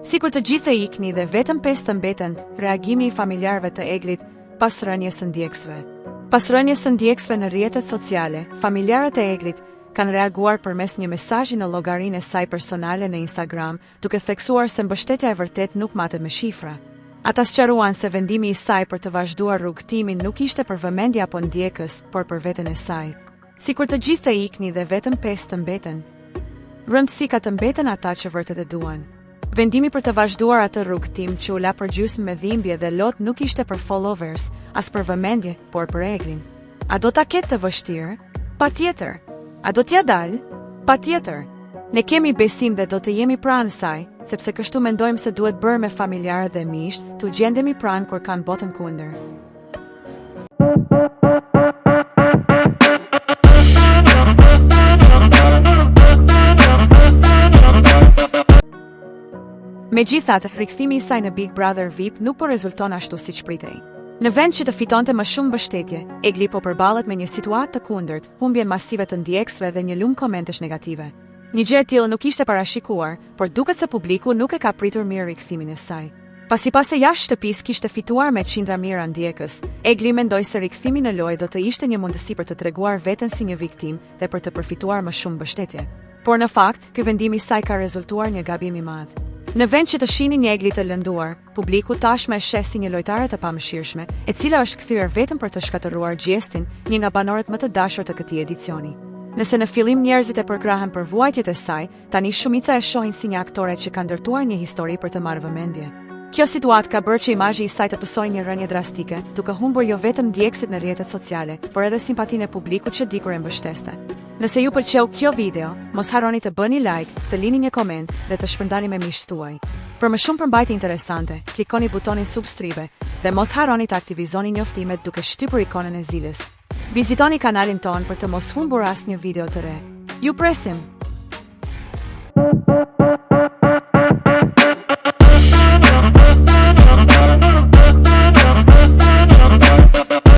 Sikur të gjithë e ikni dhe vetëm 5 të mbeten, reagimi i familjarëve të Eglit pas rënies së ndjekësve. Pas rënies së ndjekësve në rrjetet sociale, familjarët e Eglit kanë reaguar përmes një mesazhi në llogarinë e saj personale në Instagram, duke theksuar se mbështetja e vërtet nuk matet me shifra. Ata sqaruan se vendimi i saj për të vazhduar rrugtimin nuk ishte për vëmendje apo ndjekës, por për veten e saj. Sikur të gjithë e ikni dhe vetëm 5 të mbeten, rëndësi ka të mbeten ata që vërtet e duan. Vendimi për të vazhduar atë rrugtim që u la për gjysmë me dhimbje dhe lot nuk ishte për followers, as për vëmendje, por për Eglin. A do ta ketë të vështirë? Patjetër. A do t'ja dalë? Patjetër. Ne kemi besim dhe do të jemi pranë saj, sepse kështu mendojmë se duhet bërë me familjarë dhe miqtë, të gjendemi pranë kur kanë botën kundër. Megjithatë, rikthimi i saj në Big Brother VIP nuk po rezulton ashtu siç pritej. Në vend që të fitonte më shumë mbështetje, Egli po përballet me një situatë të kundërt, humbjen masive të ndjekësve dhe një lumë komentesh negative. Një gjë e tillë nuk ishte parashikuar, por duket se publiku nuk e ka pritur mirë rikthimin e saj. Pasi pas e jashtë shtëpisë kishte fituar me qindra mijëra ndjekës, Egli mendoi se rikthimi në lojë do të ishte një mundësi për të treguar veten si një viktim dhe për të përfituar më shumë mbështetje. Por në fakt, ky vendim i saj ka rezultuar një gabim i madh. Në vend që të shihnin një Egli të lënduar, publiku tashmë e sheh si një lojtare të pamëshirshme, e cila është kthyer vetëm për të shkatëruar gjestin një nga banorët më të dashur të këtij edicioni. Nëse në fillim njerëzit e përkrahen për vuajtjet e saj, tani shumica e shohin si një aktore që ka ndërtuar një histori për të marrë vëmendje. Kjo situatë ka bërë që imazhi i saj të pësojë një rënje drastike, duke humbur jo vetëm ndjekësit në rrjetet sociale, por edhe simpatinë e publikut që dikur e mbështeste. Nëse ju pëlqeu kjo video, mos harroni të bëni like, të lini një koment dhe të shpërndani me miqtë tuaj. Për më shumë përmbajtje interesante, klikoni butonin subscribe dhe mos harroni të aktivizoni njoftimet duke shtypur ikonën e zilës. Vizitoni kanalin ton për të mos humbur asnjë video të re. Ju presim!